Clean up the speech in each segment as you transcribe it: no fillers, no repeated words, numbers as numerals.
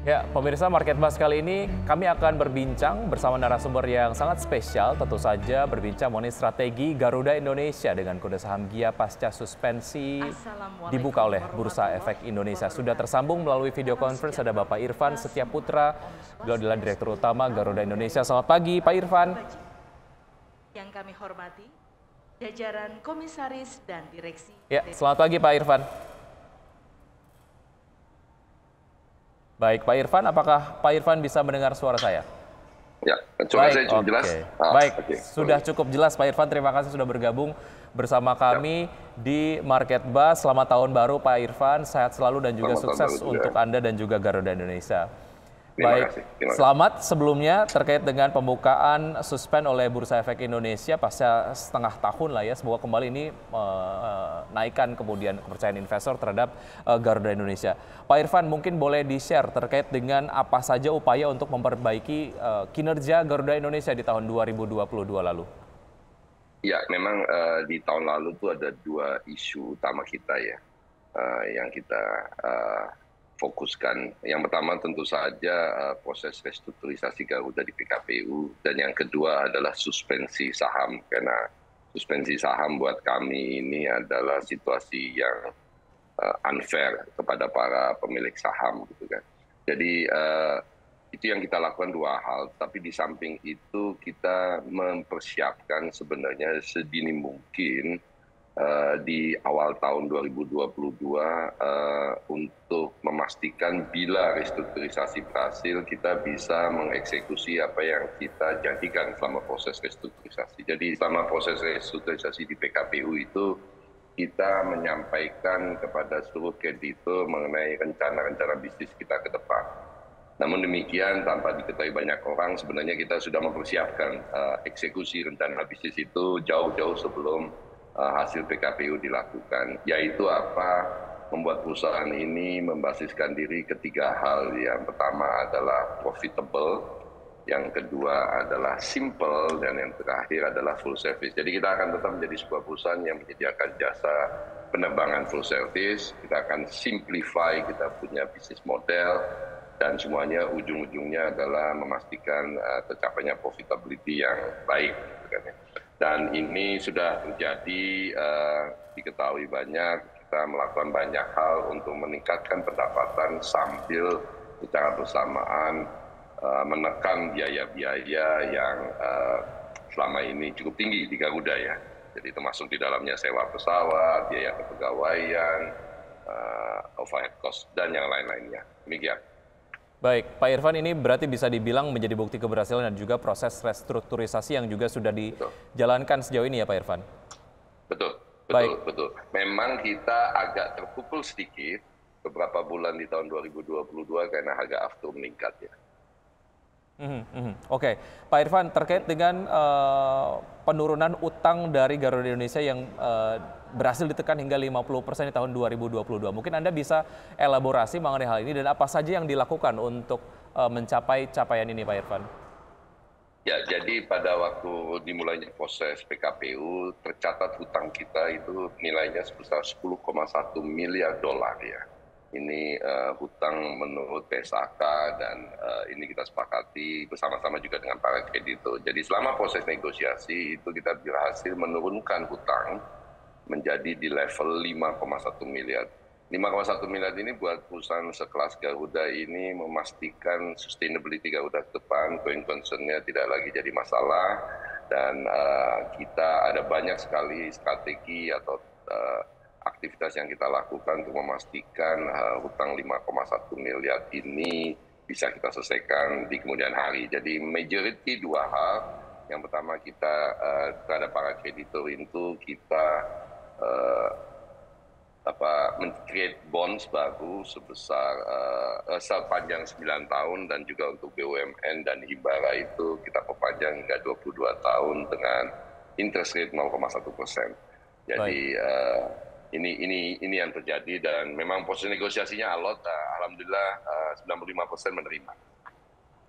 Ya, pemirsa Market Buzz kali ini kami akan berbincang bersama narasumber yang sangat spesial, tentu saja berbincang mengenai strategi Garuda Indonesia dengan kode saham GIA pasca suspensi dibuka oleh Bursa Efek Indonesia. Sudah tersambung melalui video conference ada Bapak Irfan Setiaputra, beliau adalah Direktur Utama Garuda Indonesia. Selamat pagi Pak Irfan. Yang kami hormati, jajaran komisaris dan direksi. Ya, selamat pagi Pak Irfan. Baik, Pak Irfan, apakah Pak Irfan bisa mendengar suara saya? Ya, coba saya cukup jelas. Baik, sudah cukup jelas Pak Irfan. Terima kasih sudah bergabung bersama kami di Market Buzz. Selamat tahun baru Pak Irfan, sehat selalu dan juga sukses untuk Anda dan juga Garuda Indonesia. Baik, selamat sebelumnya terkait dengan pembukaan suspend oleh Bursa Efek Indonesia pasca setengah tahun lah ya. Semoga kembali ini menaikkan kemudian kepercayaan investor terhadap Garuda Indonesia. Pak Irfan, mungkin boleh di-share terkait dengan apa saja upaya untuk memperbaiki kinerja Garuda Indonesia di tahun 2022 lalu. Ya, memang di tahun lalu tuh ada dua isu utama kita ya, yang kita fokuskan. Yang pertama tentu saja proses restrukturisasi Garuda di PKPU, dan yang kedua adalah suspensi saham, karena suspensi saham buat kami ini adalah situasi yang unfair kepada para pemilik saham gitu kan. Jadi itu yang kita lakukan dua hal, tapi di samping itu kita mempersiapkan sebenarnya sedini mungkin di awal tahun 2022 untuk memastikan bila restrukturisasi berhasil, kita bisa mengeksekusi apa yang kita janjikan selama proses restrukturisasi. Jadi selama proses restrukturisasi di PKPU itu kita menyampaikan kepada seluruh kreditur mengenai rencana-rencana bisnis kita ke depan. Namun demikian, tanpa diketahui banyak orang, sebenarnya kita sudah mempersiapkan eksekusi rencana bisnis itu jauh-jauh sebelum hasil PKPU dilakukan, yaitu apa? Membuat perusahaan ini membasiskan diri ketiga hal. Yang pertama adalah profitable, yang kedua adalah simple, dan yang terakhir adalah full service. Jadi kita akan tetap menjadi sebuah perusahaan yang menyediakan jasa penerbangan full service. Kita akan simplify kita punya bisnis model, dan semuanya ujung-ujungnya adalah memastikan tercapainya profitability yang baik. Dan ini sudah terjadi, diketahui banyak, kita melakukan banyak hal untuk meningkatkan pendapatan sambil secara bersamaan menekan biaya-biaya yang selama ini cukup tinggi di Garuda ya. Jadi termasuk di dalamnya sewa pesawat, biaya kepegawaian, overhead cost, dan yang lain-lainnya. Demikian. Baik, Pak Irfan, ini berarti bisa dibilang menjadi bukti keberhasilan dan juga proses restrukturisasi yang juga sudah dijalankan sejauh ini ya Pak Irfan? Betul. Memang kita agak terpukul sedikit beberapa bulan di tahun 2022 karena harga aftur meningkat ya. Oke, Pak Irfan, terkait dengan penurunan utang dari Garuda Indonesia yang berhasil ditekan hingga 50% di tahun 2022. Mungkin Anda bisa elaborasi mengenai hal ini dan apa saja yang dilakukan untuk mencapai capaian ini, Pak Irfan? Ya, jadi pada waktu dimulainya proses PKPU, tercatat hutang kita itu nilainya sebesar 10,1 miliar dolar ya. Ini hutang menurut PSAK, dan ini kita sepakati bersama-sama juga dengan para kreditur. Jadi selama proses negosiasi itu kita berhasil menurunkan hutang menjadi di level 5,1 miliar. 5,1 miliar ini buat perusahaan sekelas Garuda ini memastikan sustainability Garuda ke depan, going concern-nya tidak lagi jadi masalah, dan kita ada banyak sekali strategi atau aktivitas yang kita lakukan untuk memastikan hutang 5,1 miliar ini bisa kita selesaikan di kemudian hari. Jadi majority dua hal. Yang pertama kita terhadap para kreditur itu kita men-create bonds baru sebesar sepanjang 9 tahun, dan juga untuk BUMN dan Himbara itu kita perpanjang hingga 22 tahun dengan interest rate 0,1%. Jadi ini yang terjadi, dan memang proses negosiasinya alot, alhamdulillah 95% menerima.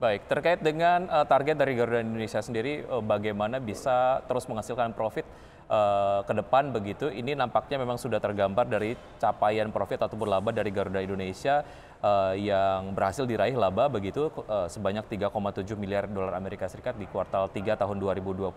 Baik, terkait dengan target dari Garuda Indonesia sendiri, bagaimana bisa terus menghasilkan profit ke depan begitu, ini nampaknya memang sudah tergambar dari capaian profit ataupun laba dari Garuda Indonesia yang berhasil diraih laba begitu sebanyak 3,7 miliar dolar Amerika Serikat di kuartal 3 tahun 2022.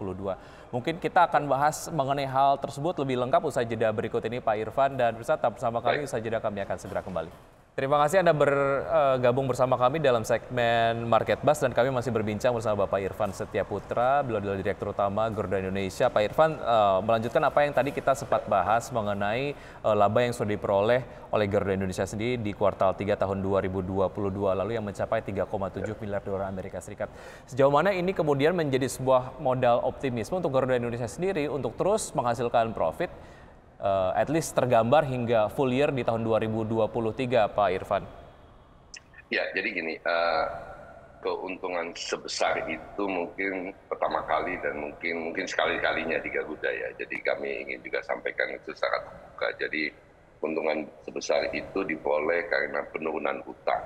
Mungkin kita akan bahas mengenai hal tersebut lebih lengkap usai jeda berikut ini Pak Irfan, dan tetap bersama kami, usai jeda kami akan segera kembali. Terima kasih Anda bergabung bersama kami dalam segmen Market Buzz, dan kami masih berbincang bersama Bapak Irfan Setiaputra, beliau adalah Direktur Utama Garuda Indonesia. Pak Irfan, melanjutkan apa yang tadi kita sempat bahas mengenai laba yang sudah diperoleh oleh Garuda Indonesia sendiri di kuartal 3 tahun 2022 lalu yang mencapai 3,7 miliar dolar Amerika Serikat. Sejauh mana ini kemudian menjadi sebuah modal optimisme untuk Garuda Indonesia sendiri untuk terus menghasilkan profit, at least tergambar hingga full year di tahun 2023, Pak Irfan? Ya, jadi gini, keuntungan sebesar itu mungkin pertama kali dan mungkin sekali-kalinya di Garuda ya. Jadi kami ingin juga sampaikan itu secara terbuka. Jadi keuntungan sebesar itu diperoleh karena penurunan utang.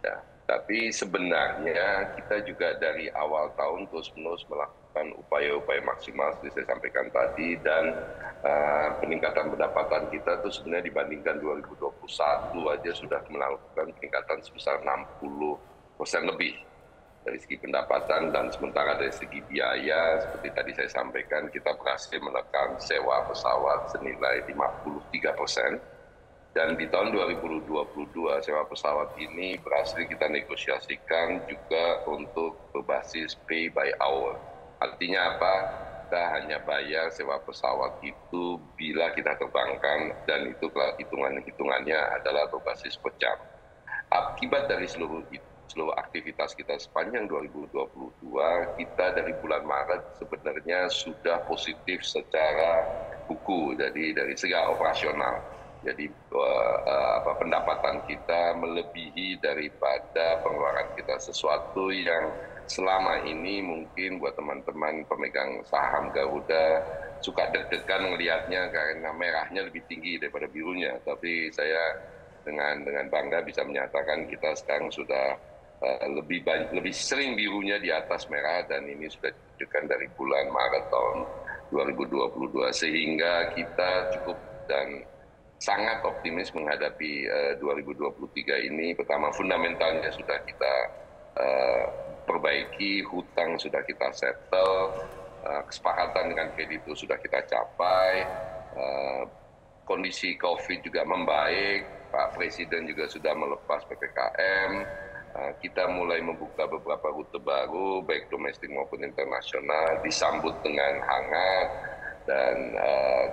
Ya. Tapi sebenarnya kita juga dari awal tahun terus-menerus melakukan upaya-upaya maksimal seperti saya sampaikan tadi, dan peningkatan pendapatan kita itu sebenarnya dibandingkan 2021 aja sudah melakukan peningkatan sebesar 60% lebih dari segi pendapatan, dan sementara dari segi biaya seperti tadi saya sampaikan kita berhasil menekan sewa pesawat senilai 53%. Dan di tahun 2022 sewa pesawat ini berhasil kita negosiasikan juga untuk berbasis pay by hour. Artinya apa? Kita hanya bayar sewa pesawat itu bila kita terbangkan, dan itu hitungannya adalah berbasis per jam. Akibat dari seluruh aktivitas kita sepanjang 2022, kita dari bulan Maret sebenarnya sudah positif secara buku, jadi dari segi operasional. Jadi pendapatan kita melebihi daripada pengeluaran kita, sesuatu yang selama ini mungkin buat teman-teman pemegang saham Garuda suka deg-degan melihatnya karena merahnya lebih tinggi daripada birunya. Tapi saya dengan bangga bisa menyatakan kita sekarang sudah lebih sering birunya di atas merah, dan ini sudah ditunjukkan dari bulan Maret tahun 2022, sehingga kita cukup dan sangat optimis menghadapi 2023 ini. Pertama, fundamentalnya sudah kita perbaiki, hutang sudah kita settle, kesepakatan dengan kreditur sudah kita capai, kondisi COVID juga membaik, Pak Presiden juga sudah melepas PPKM, kita mulai membuka beberapa rute baru, baik domestik maupun internasional, disambut dengan hangat. Dan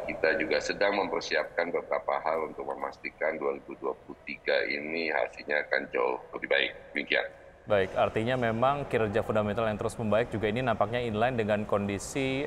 kita juga sedang mempersiapkan beberapa hal untuk memastikan 2023 ini hasilnya akan jauh lebih baik. Demikian. Baik, artinya memang kinerja fundamental yang terus membaik juga ini nampaknya inline dengan kondisi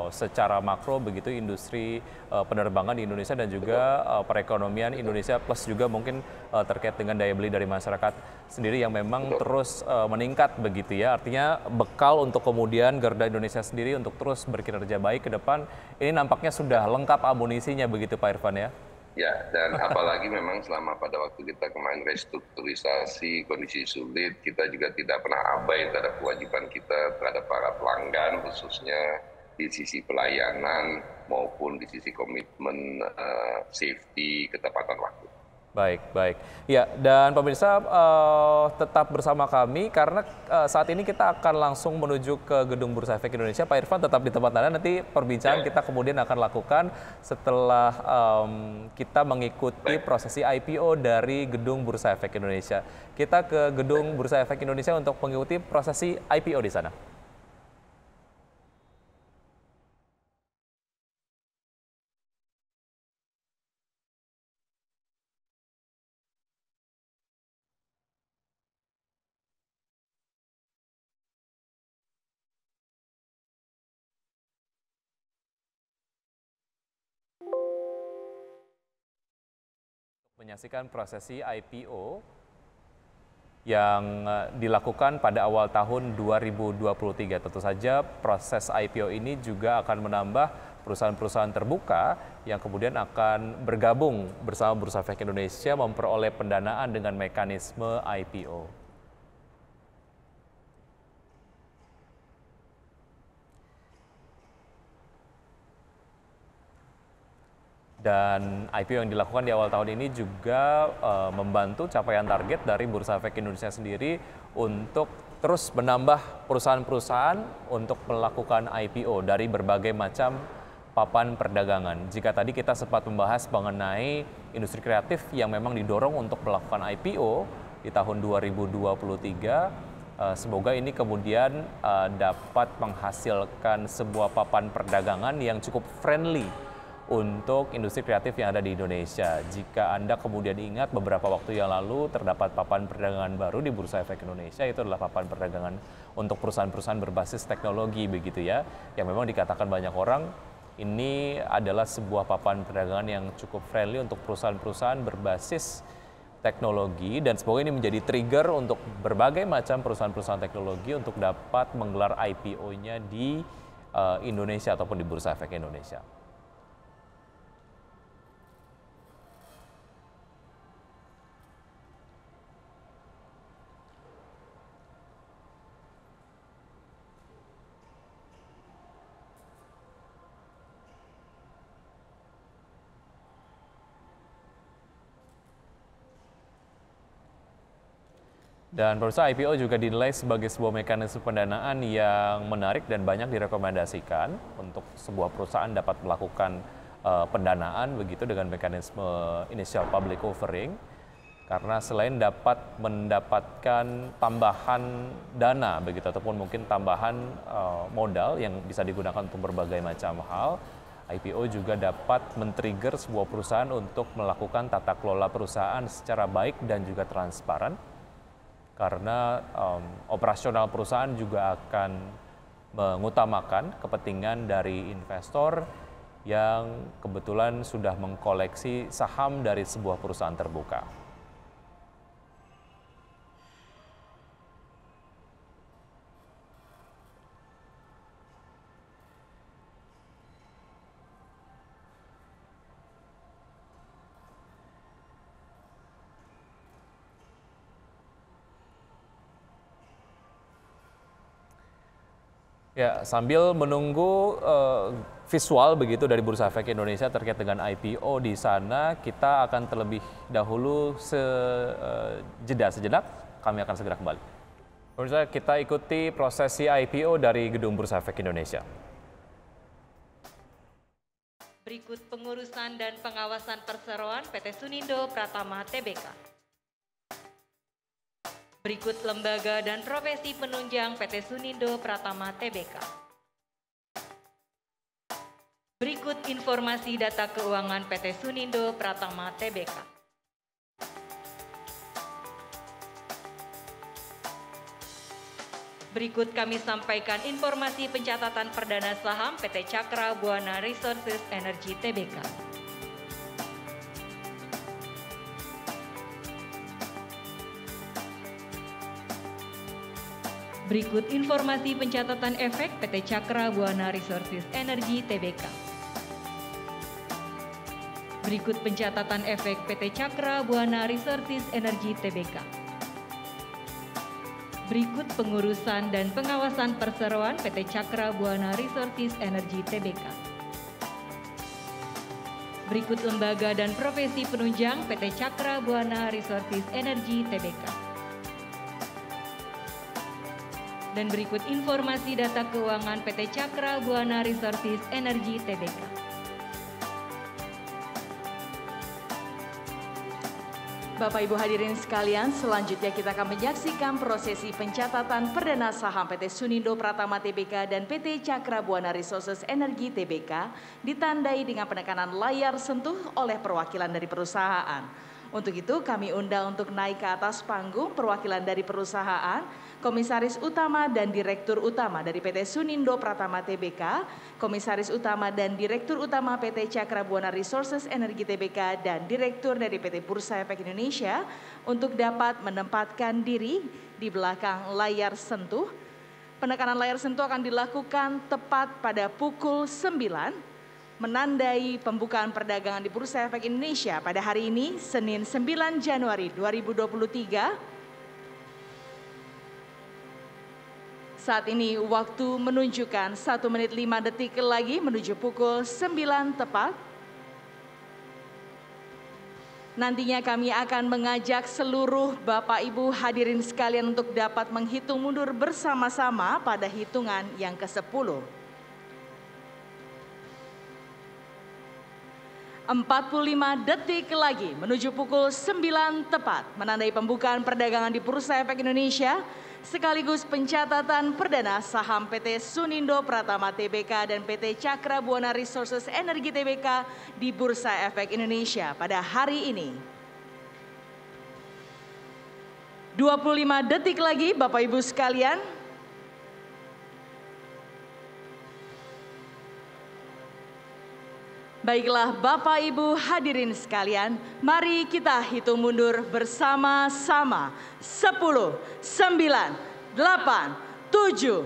secara makro begitu industri penerbangan di Indonesia dan juga perekonomian Indonesia, plus juga mungkin terkait dengan daya beli dari masyarakat sendiri yang memang terus meningkat begitu ya. Artinya bekal untuk kemudian Garuda Indonesia sendiri untuk terus berkinerja baik ke depan ini nampaknya sudah lengkap amunisinya begitu Pak Irfan ya. Ya, dan apalagi memang selama pada waktu kita kemarin restrukturisasi, kondisi sulit, kita juga tidak pernah abai terhadap kewajiban kita terhadap para pelanggan, khususnya di sisi pelayanan maupun di sisi komitmen safety, ketepatan waktu. Baik, baik. Ya, dan pemirsa tetap bersama kami karena saat ini kita akan langsung menuju ke Gedung Bursa Efek Indonesia. Pak Irfan tetap di tempat Anda, nanti perbincangan kita kemudian akan lakukan setelah kita mengikuti prosesi IPO dari Gedung Bursa Efek Indonesia. Kita ke Gedung Bursa Efek Indonesia untuk mengikuti prosesi IPO di sana. Menyaksikan prosesi IPO yang dilakukan pada awal tahun 2023. Tentu saja proses IPO ini juga akan menambah perusahaan-perusahaan terbuka yang kemudian akan bergabung bersama Bursa Efek Indonesia memperoleh pendanaan dengan mekanisme IPO. Dan IPO yang dilakukan di awal tahun ini juga membantu capaian target dari Bursa Efek Indonesia sendiri untuk terus menambah perusahaan-perusahaan untuk melakukan IPO dari berbagai macam papan perdagangan. Jika tadi kita sempat membahas mengenai industri kreatif yang memang didorong untuk melakukan IPO di tahun 2023, semoga ini kemudian dapat menghasilkan sebuah papan perdagangan yang cukup friendly untuk industri kreatif yang ada di Indonesia. Jika Anda kemudian ingat beberapa waktu yang lalu terdapat papan perdagangan baru di Bursa Efek Indonesia, itu adalah papan perdagangan untuk perusahaan-perusahaan berbasis teknologi begitu ya, yang memang dikatakan banyak orang ini adalah sebuah papan perdagangan yang cukup friendly untuk perusahaan-perusahaan berbasis teknologi, dan semoga ini menjadi trigger untuk berbagai macam perusahaan-perusahaan teknologi untuk dapat menggelar IPO-nya di Indonesia ataupun di Bursa Efek Indonesia. Dan pemirsa, IPO juga dinilai sebagai sebuah mekanisme pendanaan yang menarik dan banyak direkomendasikan untuk sebuah perusahaan dapat melakukan pendanaan begitu dengan mekanisme initial public offering. Karena selain dapat mendapatkan tambahan dana begitu ataupun mungkin tambahan modal yang bisa digunakan untuk berbagai macam hal, IPO juga dapat men-trigger sebuah perusahaan untuk melakukan tata kelola perusahaan secara baik dan juga transparan. Karena operasional perusahaan juga akan mengutamakan kepentingan dari investor yang kebetulan sudah mengkoleksi saham dari sebuah perusahaan terbuka. Ya, sambil menunggu visual begitu dari Bursa Efek Indonesia terkait dengan IPO di sana, kita akan terlebih dahulu sejenak, kami akan segera kembali. Pemirsa, kita ikuti prosesi IPO dari Gedung Bursa Efek Indonesia. Berikut pengurusan dan pengawasan perseroan PT Sunindo Pratama Tbk. Berikut lembaga dan profesi penunjang PT Sunindo Pratama Tbk. Berikut informasi data keuangan PT Sunindo Pratama Tbk. Berikut kami sampaikan informasi pencatatan perdana saham PT Cakra Buana Resources Energy Tbk. Berikut informasi pencatatan efek PT Cakra Buana Resources Energy Tbk. Berikut pencatatan efek PT Cakra Buana Resources Energy Tbk. Berikut pengurusan dan pengawasan perseroan PT Cakra Buana Resources Energy Tbk. Berikut lembaga dan profesi penunjang PT Cakra Buana Resources Energy Tbk. Dan berikut informasi data keuangan PT Cakra Buana Resources Energy Tbk. Bapak Ibu hadirin sekalian, selanjutnya kita akan menyaksikan prosesi pencatatan perdana saham PT Sunindo Pratama Tbk dan PT Cakra Buana Resources Energy Tbk ditandai dengan penekanan layar sentuh oleh perwakilan dari perusahaan. Untuk itu kami undang untuk naik ke atas panggung perwakilan dari perusahaan, Komisaris Utama dan Direktur Utama dari PT Sunindo Pratama Tbk, Komisaris Utama dan Direktur Utama PT Cakra Buana Resources Energy Tbk, dan Direktur dari PT Bursa Efek Indonesia untuk dapat menempatkan diri di belakang layar sentuh. Penekanan layar sentuh akan dilakukan tepat pada pukul 9, menandai pembukaan perdagangan di Bursa Efek Indonesia pada hari ini, Senin 9 Januari 2023. Saat ini waktu menunjukkan 1 menit 5 detik lagi menuju pukul 9 tepat. Nantinya kami akan mengajak seluruh Bapak Ibu hadirin sekalian untuk dapat menghitung mundur bersama-sama pada hitungan yang ke-10. 45 detik lagi menuju pukul 9 tepat menandai pembukaan perdagangan di Bursa Efek Indonesia sekaligus pencatatan perdana saham PT Sunindo Pratama Tbk dan PT Cakra Buana Resources Energi Tbk di Bursa Efek Indonesia pada hari ini. 25 detik lagi Bapak Ibu sekalian. Baiklah Bapak Ibu hadirin sekalian, mari kita hitung mundur bersama-sama. 10, 9, 8, 7, 6,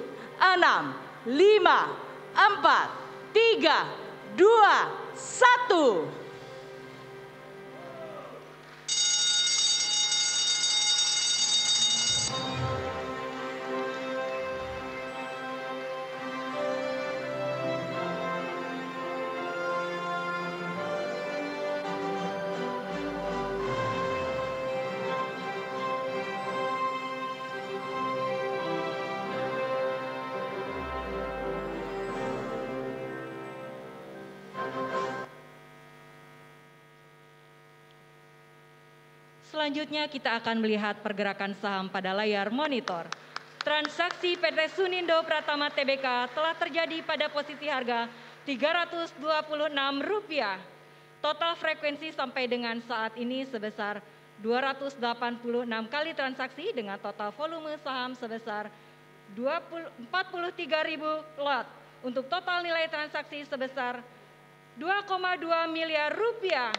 5, 4, 3, 2, 1. Selanjutnya kita akan melihat pergerakan saham pada layar monitor. Transaksi PT Sunindo Pratama Tbk telah terjadi pada posisi harga Rp326. Total frekuensi sampai dengan saat ini sebesar 286 kali transaksi dengan total volume saham sebesar 43.000 lot. Untuk total nilai transaksi sebesar 2,2 miliar rupiah.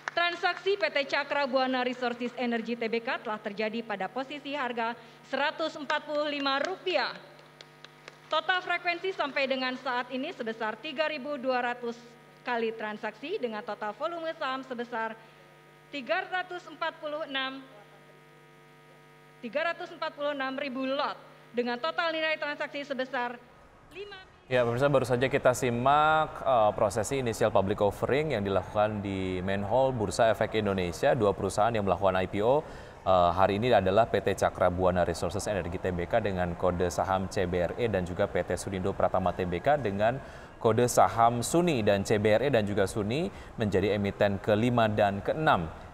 Transaksi PT Cakra Buana Resources Energi Tbk telah terjadi pada posisi harga Rp145. Total frekuensi sampai dengan saat ini sebesar 3.200 kali transaksi dengan total volume saham sebesar 346.000 lot dengan total nilai transaksi sebesar 5. Ya, pemirsa, baru saja kita simak prosesi initial public offering yang dilakukan di Main Hall Bursa Efek Indonesia. Dua perusahaan yang melakukan IPO hari ini adalah PT Cakra Buana Resources Energi Tbk dengan kode saham CBRE dan juga PT Sunindo Pratama Tbk dengan kode saham SUNI, dan CBRE dan juga SUNI menjadi emiten ke-5 dan ke-6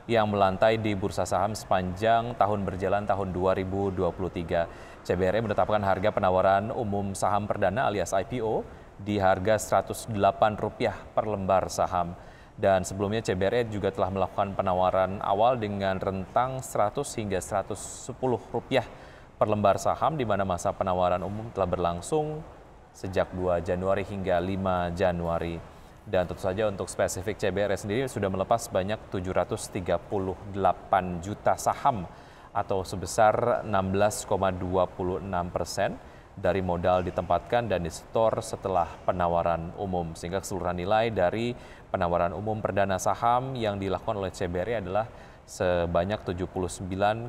yang melantai di bursa saham sepanjang tahun berjalan tahun 2023. CBRE menetapkan harga penawaran umum saham perdana alias IPO di harga Rp108 per lembar saham. Dan sebelumnya CBRE juga telah melakukan penawaran awal dengan rentang Rp100 hingga Rp110 per lembar saham, di mana masa penawaran umum telah berlangsung sejak 2 Januari hingga 5 Januari. Dan tentu saja untuk spesifik CBRE sendiri sudah melepas sebanyak 738 juta saham atau sebesar 16,26% dari modal ditempatkan dan disetor setelah penawaran umum. Sehingga keseluruhan nilai dari penawaran umum perdana saham yang dilakukan oleh CBRE adalah sebanyak 79,7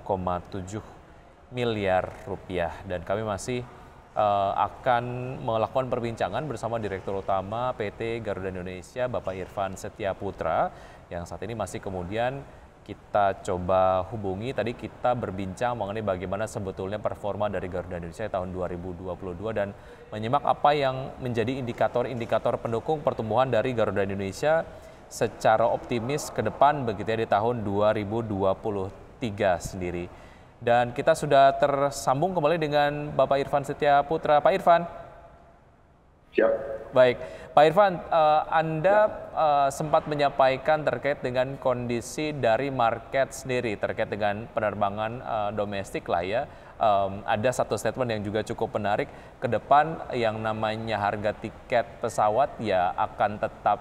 miliar rupiah. Dan kami masih akan melakukan perbincangan bersama Direktur Utama PT Garuda Indonesia, Bapak Irfan Setiaputra, yang saat ini masih kemudian kita coba hubungi. Tadi kita berbincang mengenai bagaimana sebetulnya performa dari Garuda Indonesia tahun 2022 dan menyimak apa yang menjadi indikator-indikator pendukung pertumbuhan dari Garuda Indonesia secara optimis ke depan begitu ya di tahun 2023 sendiri. Dan kita sudah tersambung kembali dengan Bapak Irfan Setiaputra. Pak Irfan. Siap. Baik, Pak Irfan, Anda sempat menyampaikan terkait dengan kondisi dari market sendiri, terkait dengan penerbangan domestik lah ya. Ada satu statement yang juga cukup menarik, ke depan yang namanya harga tiket pesawat ya akan tetap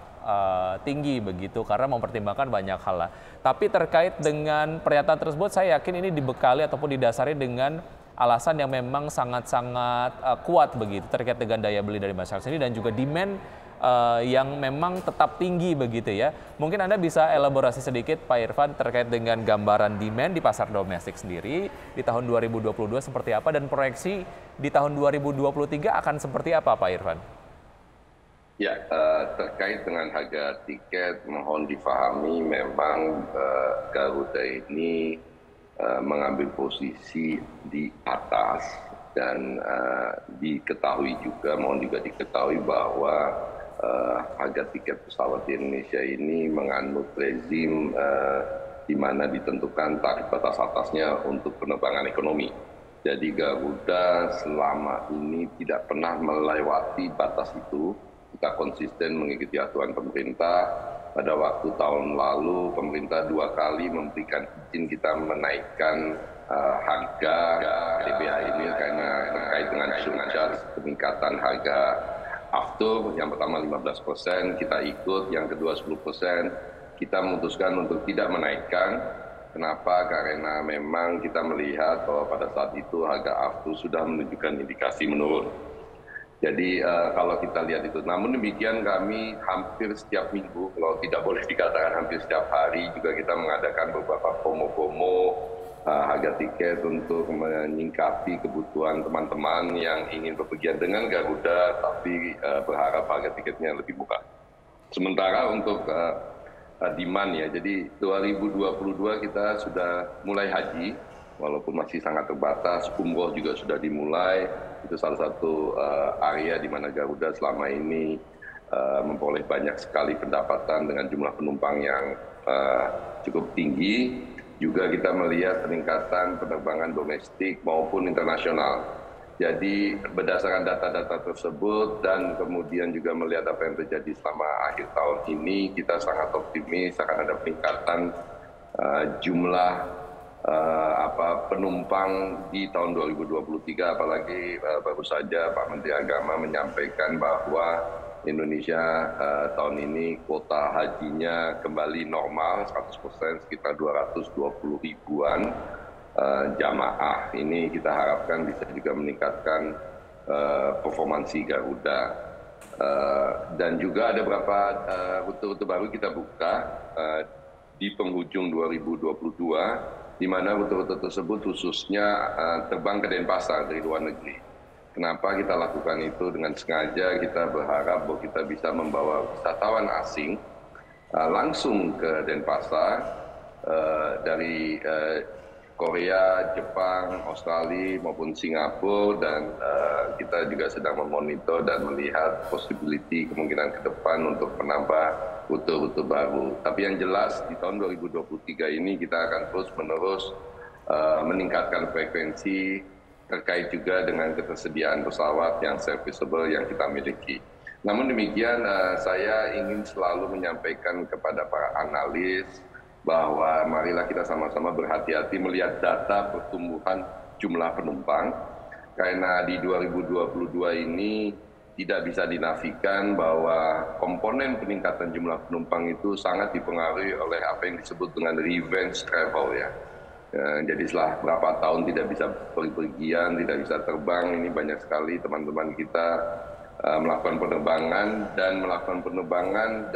tinggi begitu, karena mempertimbangkan banyak hal lah. Tapi terkait dengan pernyataan tersebut, saya yakin ini dibekali ataupun didasari dengan alasan yang memang sangat-sangat kuat begitu terkait dengan daya beli dari masyarakat sendiri dan juga demand yang memang tetap tinggi begitu ya. Mungkin Anda bisa elaborasi sedikit Pak Irfan terkait dengan gambaran demand di pasar domestik sendiri di tahun 2022 seperti apa dan proyeksi di tahun 2023 akan seperti apa Pak Irfan? Ya, terkait dengan harga tiket, mohon difahami memang Garuda ini mengambil posisi di atas dan diketahui juga, mohon juga diketahui bahwa harga tiket pesawat di Indonesia ini menganut rezim di mana ditentukan tarif batas atasnya untuk penerbangan ekonomi. Jadi Garuda selama ini tidak pernah melewati batas itu. Kita konsisten mengikuti aturan pemerintah. Pada waktu tahun lalu pemerintah 2 kali memberikan izin kita menaikkan harga TBA ini karena terkait dengan surcharge peningkatan harga aftur. Yang pertama 15%, kita ikut. Yang kedua 10%. Kita memutuskan untuk tidak menaikkan. Kenapa? Karena memang kita melihat bahwa pada saat itu harga aftur sudah menunjukkan indikasi menurun. Jadi kalau kita lihat itu, namun demikian kami hampir setiap minggu, kalau tidak boleh dikatakan hampir setiap hari juga kita mengadakan beberapa promo-promo harga tiket untuk menyingkapi kebutuhan teman-teman yang ingin bepergian dengan Garuda, tapi berharap harga tiketnya lebih murah. Sementara untuk demand ya, jadi 2022 kita sudah mulai haji, walaupun masih sangat terbatas. Umroh juga sudah dimulai. Itu salah satu area di mana Garuda selama ini memperoleh banyak sekali pendapatan dengan jumlah penumpang yang cukup tinggi. Juga kita melihat peningkatan penerbangan domestik maupun internasional. Jadi berdasarkan data-data tersebut dan kemudian juga melihat apa yang terjadi selama akhir tahun ini, kita sangat optimis akan ada peningkatan jumlah penumpang di tahun 2023, apalagi baru saja Pak Menteri Agama menyampaikan bahwa Indonesia tahun ini kuota hajinya kembali normal 100%, sekitar 220 ribuan jamaah. Ini kita harapkan bisa juga meningkatkan performansi Garuda. Dan juga ada beberapa rute-rute baru kita buka di penghujung 2022, di mana rute-rute tersebut khususnya terbang ke Denpasar dari luar negeri. Kenapa kita lakukan itu? Dengan sengaja kita berharap bahwa kita bisa membawa wisatawan asing langsung ke Denpasar dari Korea, Jepang, Australia maupun Singapura, dan kita juga sedang memonitor dan melihat possibility kemungkinan ke depan untuk menambah rute-rute baru. Tapi yang jelas di tahun 2023 ini kita akan terus-menerus meningkatkan frekuensi terkait juga dengan ketersediaan pesawat yang serviceable yang kita miliki. Namun demikian saya ingin selalu menyampaikan kepada para analis bahwa marilah kita sama-sama berhati-hati melihat data pertumbuhan jumlah penumpang, karena di 2022 ini tidak bisa dinafikan bahwa komponen peningkatan jumlah penumpang itu sangat dipengaruhi oleh apa yang disebut dengan revenge travel ya. Jadi setelah berapa tahun tidak bisa pergi-pergian, tidak bisa terbang, ini banyak sekali teman-teman kita melakukan penerbangan dan melakukan penerbangan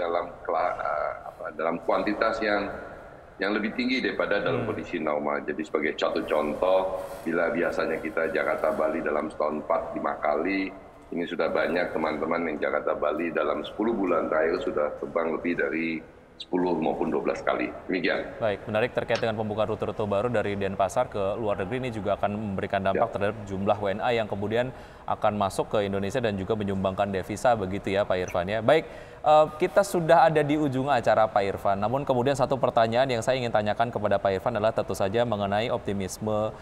dalam kuantitas yang lebih tinggi daripada dalam kondisi normal. Jadi sebagai satu contoh, bila biasanya kita Jakarta Bali dalam setahun 4-5 kali, ini sudah banyak teman-teman yang Jakarta Bali dalam 10 bulan terakhir sudah terbang lebih dari 10 maupun 12 kali. Demikian. Baik, menarik terkait dengan pembukaan rute-rute baru dari Denpasar ke luar negeri ini juga akan memberikan dampak terhadap jumlah WNA yang kemudian akan masuk ke Indonesia dan juga menyumbangkan devisa begitu ya Pak Irfan ya. Baik, kita sudah ada di ujung acara Pak Irfan. Namun kemudian satu pertanyaan yang saya ingin tanyakan kepada Pak Irfan adalah tentu saja mengenai optimisme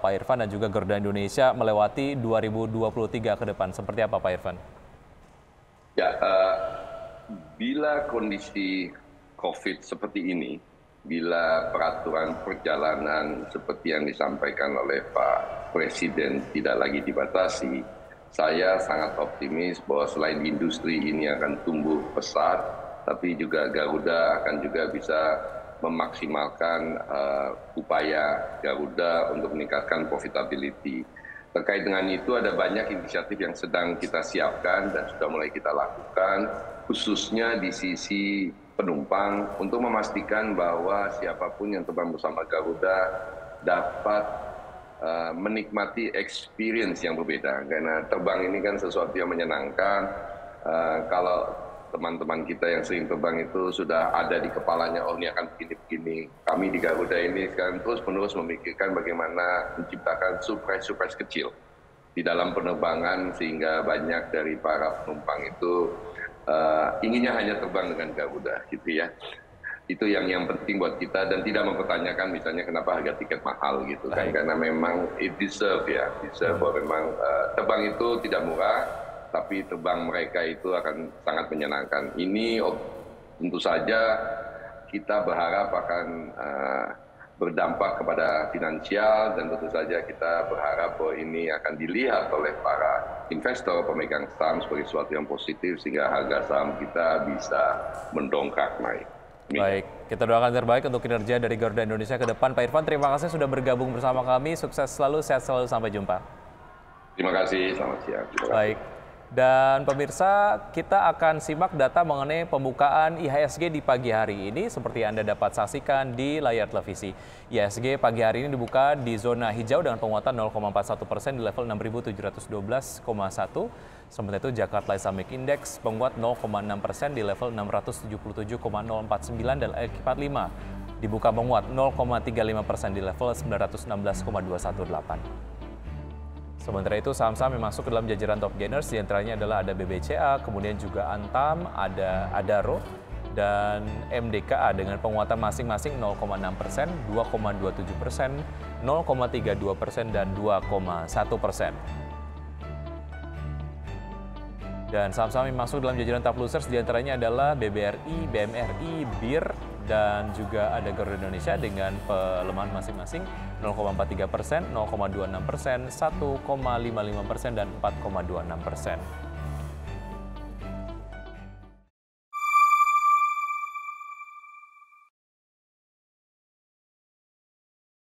Pak Irfan dan juga Garuda Indonesia melewati 2023 ke depan. Seperti apa Pak Irfan? Ya, bila kondisi COVID seperti ini, bila peraturan perjalanan seperti yang disampaikan oleh Pak Presiden tidak lagi dibatasi, saya sangat optimis bahwa selain industri ini akan tumbuh pesat, tapi juga Garuda akan juga bisa memaksimalkan upaya Garuda untuk meningkatkan profitability. Terkait dengan itu ada banyak inisiatif yang sedang kita siapkan dan sudah mulai kita lakukan, khususnya di sisi penumpang untuk memastikan bahwa siapapun yang terbang bersama Garuda dapat menikmati experience yang berbeda. Karena terbang ini kan sesuatu yang menyenangkan, kalau teman-teman kita yang sering terbang itu sudah ada di kepalanya, oh ini akan begini-begini. Kami di Garuda ini sekarang terus-menerus memikirkan bagaimana menciptakan surprise-surprise kecil di dalam penerbangan sehingga banyak dari para penumpang itu inginnya hanya terbang dengan Garuda gitu ya. Itu yang penting buat kita dan tidak mempertanyakan misalnya kenapa harga tiket mahal gitu kan. Karena memang it deserve bahwa memang terbang itu tidak murah, tapi terbang mereka itu akan sangat menyenangkan. Ini tentu saja kita berharap akan berdampak kepada finansial dan tentu saja kita berharap bahwa ini akan dilihat oleh para investor, pemegang saham sebagai sesuatu yang positif sehingga harga saham kita bisa mendongkrak naik. Baik, kita doakan terbaik untuk kinerja dari Garuda Indonesia ke depan. Pak Irfan, terima kasih sudah bergabung bersama kami. Sukses selalu, sehat selalu, sampai jumpa. Terima kasih, selamat siang. Baik. Dan pemirsa, kita akan simak data mengenai pembukaan IHSG di pagi hari ini seperti Anda dapat saksikan di layar televisi. IHSG pagi hari ini dibuka di zona hijau dengan penguatan 0,41% di level 6.712,1. Sementara itu Jakarta Islamic Index penguat 0,6% di level 677,049 dan Q45 dibuka menguat 0,35% di level 916,218. Sementara itu saham-saham yang masuk ke dalam jajaran top gainers diantaranya adalah ada BBCA, kemudian juga Antam, ada Adaro, dan MDKA dengan penguatan masing-masing 0,6%, 2,27%, 0,32%, dan 2,1%. Dan saham-saham yang masuk dalam jajaran top losers diantaranya adalah BBRI, BMRI, BIR, dan juga ada Garuda Indonesia dengan pelemahan masing-masing 0,43%, 0,26%, 1,55%, dan 4,26%.